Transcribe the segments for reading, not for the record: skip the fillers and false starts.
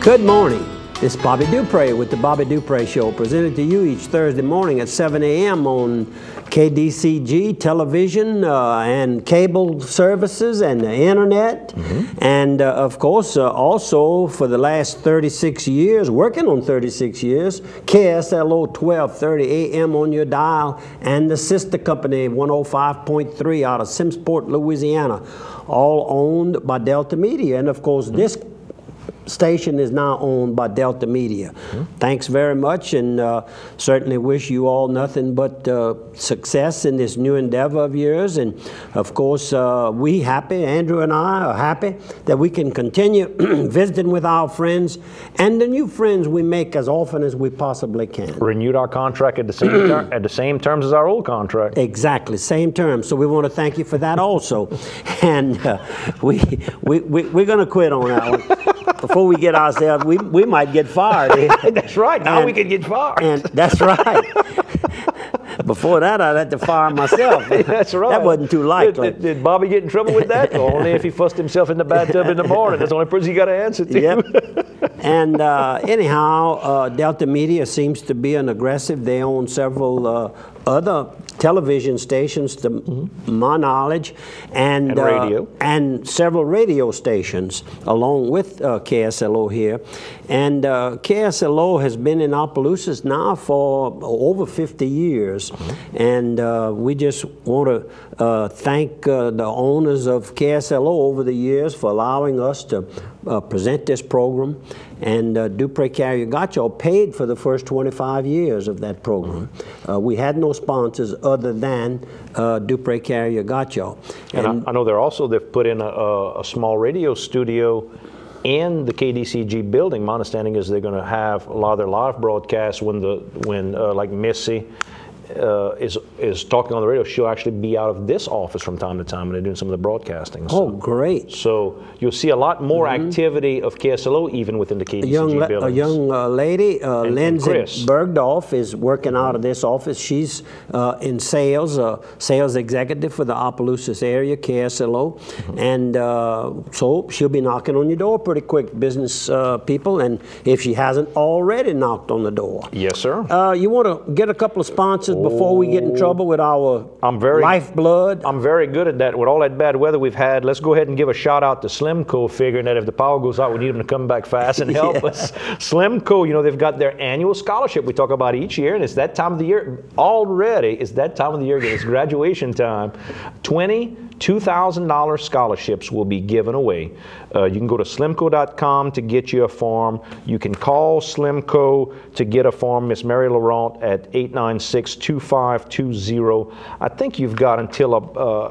Good morning. This is Bobby Dupre with the Bobby Dupre Show, presented to you each Thursday morning at 7 a.m. on KDCG television and cable services and the internet. And of course, also for the last 36 years, working on 36 years, KSLO 1230 AM on your dial, and the sister company 105.3 out of Simmsport, Louisiana, all owned by Delta Media. And of course, this station is now owned by Delta Media. Thanks very much, and certainly wish you all nothing but success in this new endeavor of yours. And of course, we happy, Andrew and I are happy that we can continue visiting with our friends and the new friends we make as often as we possibly can. Renewed our contract at the same at the same terms as our old contract. Exactly, same terms. So we want to thank you for that also. And we're going to quit on that one. Before we get ourselves, we might get fired. That's right. Now we can get fired. And that's right. Before that, I'd have to fire myself. That's right. That wasn't too likely. Did Bobby get in trouble with that? Only if he fussed himself in the bathtub in the morning. That's the only person you got to answer to. Yep. And anyhow, Delta Media seems to be an aggressive. They own several other television stations, to my knowledge, and radio, and several radio stations along with KSLO here. And KSLO has been in Opelousas now for over 50 years, and we just want to thank the owners of KSLO over the years for allowing us to present this program. And Dupre Carrier Gacho paid for the first 25 years of that program. We had no sponsors other than Dupre Carrier Gacho. And I know they've put in a small radio studio in the KDCG building. My understanding is they're going to have a lot of their live broadcasts when like Missy is talking on the radio. She'll actually be out of this office from time to time when they're doing some of the broadcasting. Oh, great. So you'll see a lot more activity of KSLO even within the KDCG buildings. A young lady, Lindsay Bergdorf, is working out of this office. She's in sales, sales executive for the Opelousas area, KSLO. And so she'll be knocking on your door pretty quick, business people, and if she hasn't already knocked on the door. Yes, sir. You want to get a couple of sponsors before we get in trouble with our lifeblood? I'm very good at that. With all that bad weather we've had, let's go ahead and give a shout out to Slimco, figuring that if the power goes out, we need them to come back fast and help us. Slimco, you know, they've got their annual scholarship we talk about each year, and it's that time of the year already. It's that time of the year again. It's graduation time. $2,000 scholarships will be given away. You can go to slimco.com to get you a form. You can call Slimco to get a form, Miss Mary Laurent, at 896-2520. I think you've got until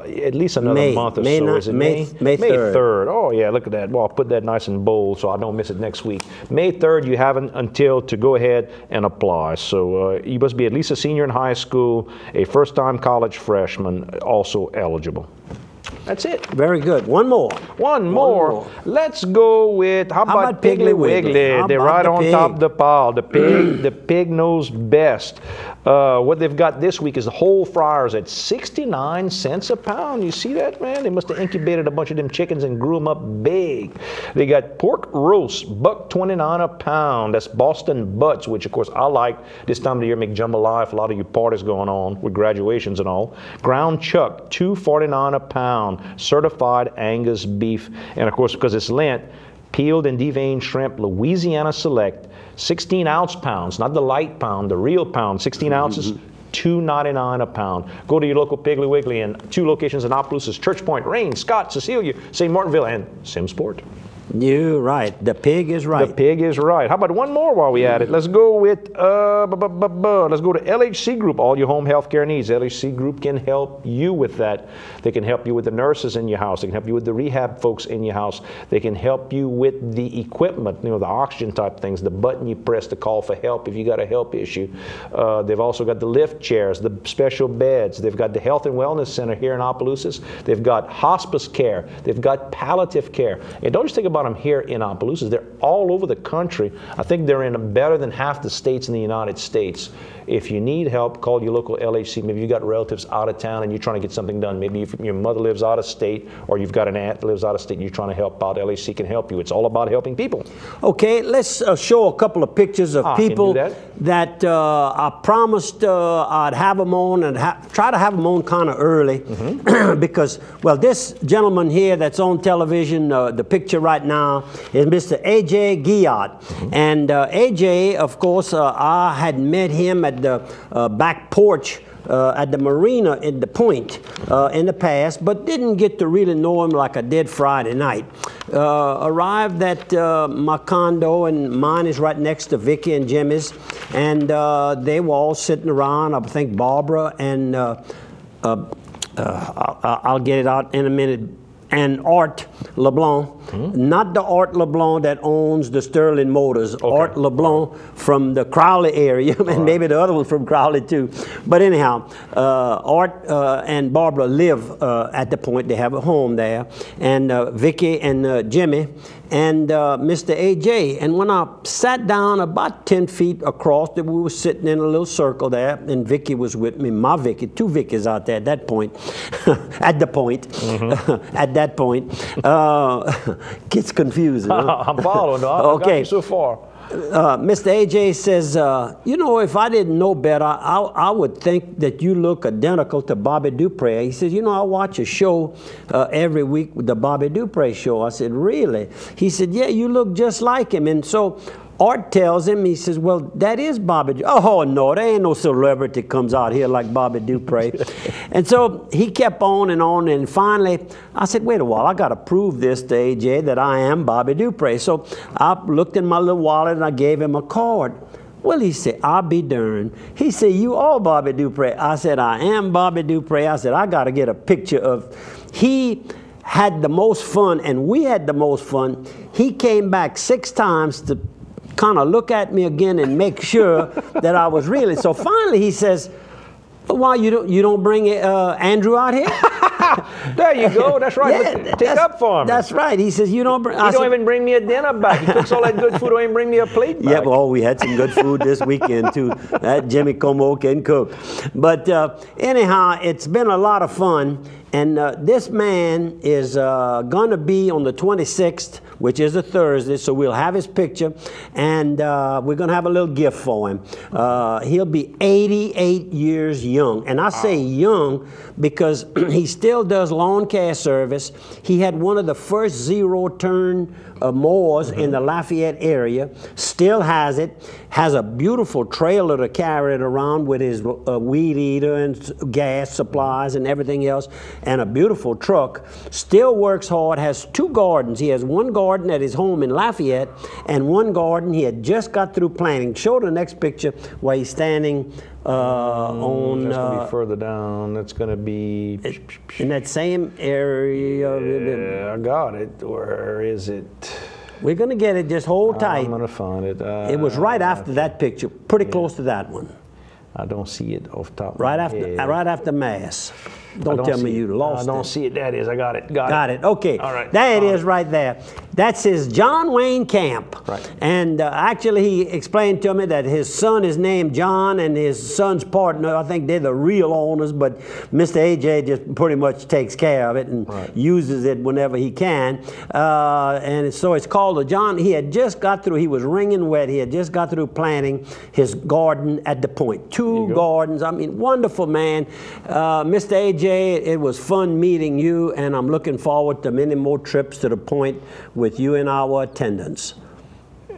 at least another month or so. Is it May 3rd. Oh, yeah, look at that. Well, I'll put that nice and bold so I don't miss it next week. May 3rd, you have until to go ahead and apply. So you must be at least a senior in high school, a first-time college freshman, also eligible. That's it. Very good. One more. One more. Let's go with, how about Piggly Wiggly? They're right on top of the pile. The pig knows best. What they've got this week is the whole fryers at 69 cents a pound. You see that, man? They must have incubated a bunch of them chickens and grew them up big. They got pork roast, $1.29 a pound. That's Boston butts, which of course I like this time of the year, make jambalaya for a lot of you parties going on with graduations and all. Ground chuck, $2.49 a pound. Certified Angus beef. And of course, because it's Lent, peeled and deveined shrimp, Louisiana Select, 16-ounce pounds, not the light pound, the real pound, 16 ounces, $2.99 a pound. Go to your local Piggly Wiggly in 2 locations in Opelousas, Church Point, Rain, Scott, Cecilia, St. Martinville, and Simmsport. You're right. The pig is right. The pig is right. How about one more while we at it? Let's go with, let's go to LHC Group, all your home health care needs. LHC Group can help you with that. They can help you with the nurses in your house. They can help you with the rehab folks in your house. They can help you with the equipment, you know, the oxygen type things, the button you press to call for help if you got a help issue. They've also got the lift chairs, the special beds. They've got the Health and Wellness Center here in Opelousas. They've got hospice care. They've got palliative care. And don't just think about about them here in Opelousas. They're all over the country. I think they're in better than half the states in the United States. If you need help, call your local LHC. Maybe you got relatives out of town and you're trying to get something done. Maybe if your mother lives out of state, or you've got an aunt that lives out of state and you're trying to help out, LHC can help you. It's all about helping people. Okay, let's show a couple of pictures of people that I promised I'd have them on, and try to have them on kind of early because, well, this gentleman here that's on television, the picture right now, is Mr. A.J. Guillot. And A.J., of course, I had met him at the back porch at the marina in the Point in the past, but didn't get to really know him like I did Friday night. Arrived at my condo, and mine is right next to Vicky and Jimmy's, and they were all sitting around. I think Barbara and I'll get it out in a minute, and Art LeBlanc, not the Art LeBlanc that owns the Sterling Motors, Art LeBlanc from the Crowley area, and maybe the other one from Crowley too. But anyhow, Art and Barbara live at the Point. They have a home there, and Vicky and Jimmy and Mr. A.J. And when I sat down about 10 feet across, we were sitting in a little circle there, and Vicky was with me, my Vicky, two Vickies out there at that point, at the Point, at that point. Gets confusing. Huh? I'm following. I've got you so far. Mr. A.J. says, you know, if I didn't know better, I would think that you look identical to Bobby Dupre. He says, you know, I watch a show every week, the Bobby Dupre show. I said, really? He said, yeah, you look just like him. And so Art tells him, he says, well, that is Bobby Dupre. Oh, no, there ain't no celebrity comes out here like Bobby Dupre. And so he kept on, and finally, I said, wait a while, I got to prove this to A.J. that I am Bobby Dupre. So I looked in my little wallet, and I gave him a card. Well, he said, I'll be darned. He said, you are Bobby Dupre. I said, I am Bobby Dupre. I said, I got to get a picture of... He had the most fun, and we had the most fun. He came back 6 times to kind of look at me again and make sure that I was really. So finally he says, why you don't bring Andrew out here? There you go. That's right. Yeah, take up for him. That's right. He says, you don't bring... You don't even bring me a dinner back. He cooks all that good food, don't even bring me a plate back. Yeah, well, we had some good food this weekend too. That Jimmy Como can cook. But anyhow, it's been a lot of fun. And this man is going to be on the 26th, which is a Thursday, so we'll have his picture, and we're going to have a little gift for him. He'll be 88 years young, and I say young because he still does lawn care service. He had one of the first zero-turn mowers in the Lafayette area, still has it, has a beautiful trailer to carry it around with his weed eater and gas supplies and everything else, and a beautiful truck, still works hard, has 2 gardens. He has one garden at his home in Lafayette and one garden he had just got through planting. Show the next picture where he's standing on... That's going to be further down. That's going to be... in that same area. Yeah, I got it. Where is it? We're going to get it. Just hold tight. I'm going to find it. It was right after that picture, pretty close to that one. I don't see it off top of right my after head. Right after Mass. Don't tell me you lost it. I don't see it. That is. I got it. Got it. Okay. All right. There it is right there. That's his John Wayne Camp. Right. And actually he explained to me that his son is named John, and his son's partner, I think they're the real owners, but Mr. A.J. just pretty much takes care of it and uses it whenever he can. And so it's called a John. He had just got through, he was wringing wet, he had just got through planting his garden at the Point. 2 gardens. I mean, wonderful man. Mr. A.J., it was fun meeting you, and I'm looking forward to many more trips to the Point with you in our attendance.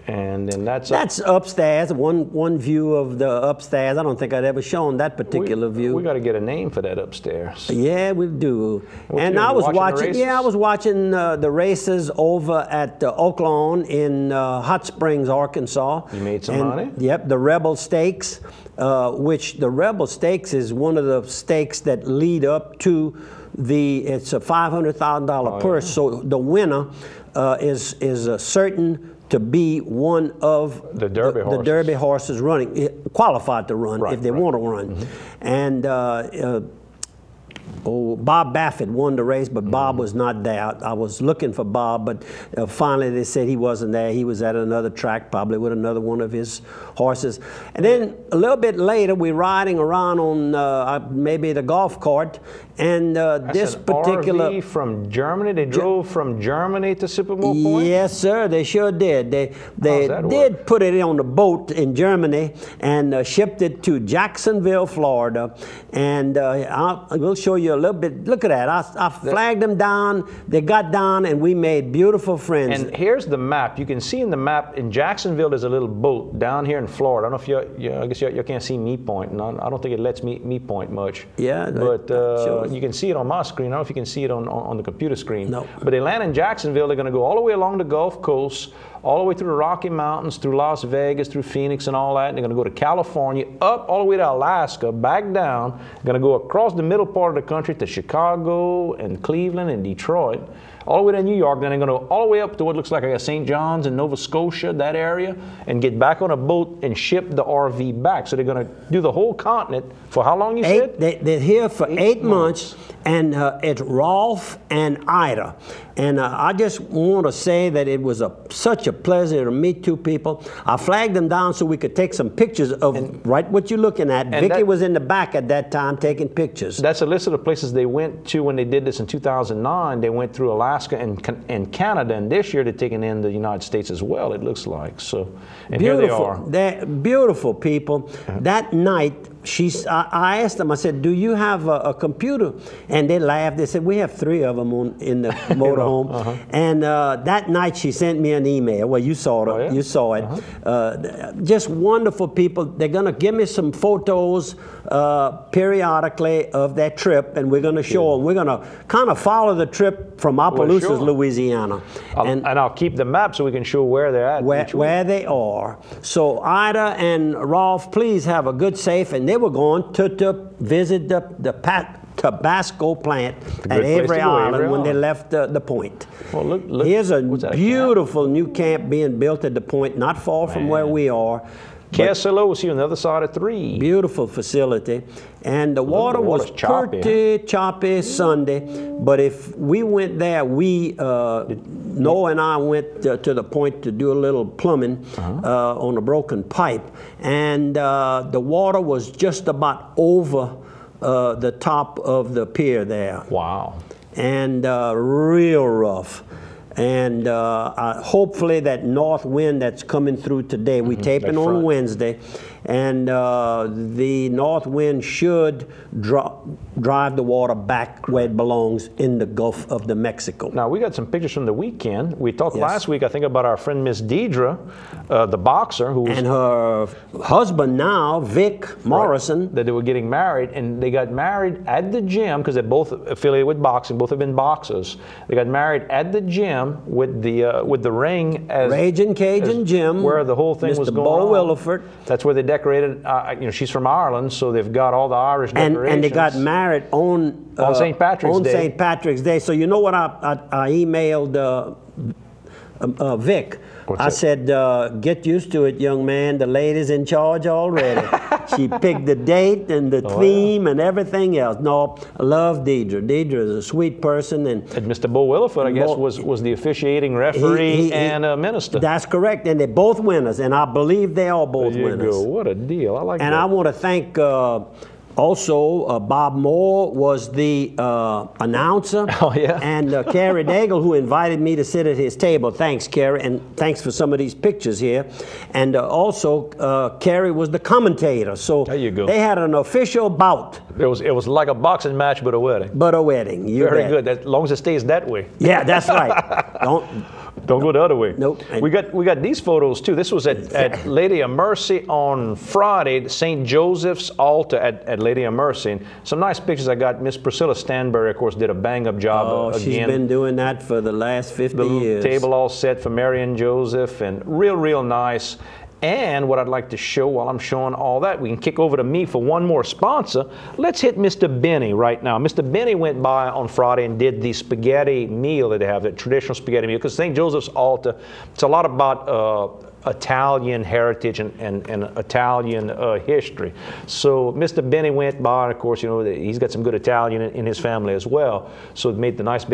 And then that's upstairs. One view of the upstairs. I don't think I'd ever shown that particular view. We got to get a name for that upstairs. Yeah, we do. And I was watching. Yeah, I was watching the races over at Oaklawn in Hot Springs, Arkansas. You made some money? Yep, the Rebel Stakes, which the Rebel Stakes is one of the stakes that lead up to it's a $500,000 purse. Yeah. So the winner is certain to be one of the Derby horses running, qualified to run if they want to run. And Bob Baffett won the race, but Bob was not there. I was looking for Bob, but finally they said he wasn't there. He was at another track, probably with another one of his horses. And then a little bit later, we're riding around on maybe the golf cart, and this particular RV from Germany. They drove from Germany to Supermore Point. Yes, sir. They sure did. They did put it on a boat in Germany and shipped it to Jacksonville, Florida. And we'll show you a little bit. Look at that. I flagged them down. They got down, and we made beautiful friends. And here's the map. You can see in the map in Jacksonville there's a little boat down here in Florida. I don't know if I guess you can't see me pointing. I don't think it lets me point much. Yeah, but you can see it on my screen. I don't know if you can see it on the computer screen. No. But they land in Jacksonville. They're going to go all the way along the Gulf Coast, all the way through the Rocky Mountains, through Las Vegas, through Phoenix and all that. And they're going to go to California, up all the way to Alaska, back down. They're going to go across the middle part of the country to Chicago and Cleveland and Detroit, all the way to New York. Then they're going to go all the way up to what looks like St. John's in Nova Scotia, that area, and get back on a boat and ship the RV back. So they're going to do the whole continent for how long, you said? They're here for 8 months, and it's Rolf and Ida. And I just want to say that it was such a pleasure to meet two people. I flagged them down so we could take some pictures of right what you're looking at. Vicky was in the back at that time taking pictures. That's a list of the places they went to when they did this in 2009. They went through Alaska and Canada, and this year they're taking in the United States as well, it looks like. So, and beautiful. Here they are. They're beautiful people. That night, I asked them, I said, do you have a computer? And they laughed. They said, we have 3 of them in the motorhome. And that night she sent me an email. Well, you saw it. Oh, yeah? You saw it. Just wonderful people. They're going to give me some photos periodically of that trip, and we're going to show them. We're going to kind of follow the trip from Opelousas, Louisiana. And I'll keep the map so we can show where they're at. Where they are. So Ida and Rolf, please have a good, safe, and they were going to visit the Tabasco plant at Avery Island when they left the point. Well, look, here's a beautiful new camp being built at the point, not far from where we are. KSLO was here on the other side of 3. Beautiful facility. And the water was pretty choppy Sunday. But if we went there, Noah and I went to the point to do a little plumbing on a broken pipe. And the water was just about over the top of the pier there. Wow. And real rough. And hopefully that north wind that's coming through today, we're taping on Wednesday, and the north wind should drive the water back where it belongs in the Gulf of Mexico. Now, we got some pictures from the weekend. We talked last week, I think, about our friend Miss Deidre, the boxer, and her husband now, Vic Morrison. That they were getting married, and they got married at the gym, because they're both affiliated with boxing, both have been boxers. They got married at the gym with the ring as Raging Cajun Gym, where the whole thing was going on. Mr. Bo Williford. That's where they decorated. She's from Ireland, so they've got all the Irish decorations. And they got married on St. Patrick's Day. On St. Patrick's Day. So you know what I emailed Vic. I said, get used to it, young man. The lady's in charge already. She picked the date and the theme and everything else. No, I love Deidre. Deidre is a sweet person. And Mr. Bo Williford, I guess, was the officiating referee and a minister. That's correct. And they're both winners. And I believe they are both winners. There you go. What a deal. I like that. And I want to thank... Also, Bob Moore was the announcer. Oh, yeah. And Carrie Daigle, who invited me to sit at his table. Thanks, Carrie, and thanks for some of these pictures here. And also, Carrie was the commentator. So there you go. They had an official bout. It was like a boxing match, but a wedding. But a wedding. Very good. As long as it stays that way. Yeah, that's right. Don't go the other way. Nope. We got these photos too. This was at Lady of Mercy on Friday, St. Joseph's altar at Lady of Mercy. And some nice pictures I got. Miss Priscilla Stanbury, of course, did a bang-up job. Oh, again. She's been doing that for the last 50 years. The table all set for Mary and Joseph, and real nice. And what I'd like to show while I'm showing all that, we can kick over to me for one more sponsor. Let's hit Mr. Benny right now. Mr. Benny went by on Friday and did the spaghetti meal that they have, the traditional spaghetti meal, because St. Joseph's Altar, it's a lot about Italian heritage and Italian history. So Mr. Benny went by, and of course, you know, he's got some good Italian in his family as well. So it made the nice big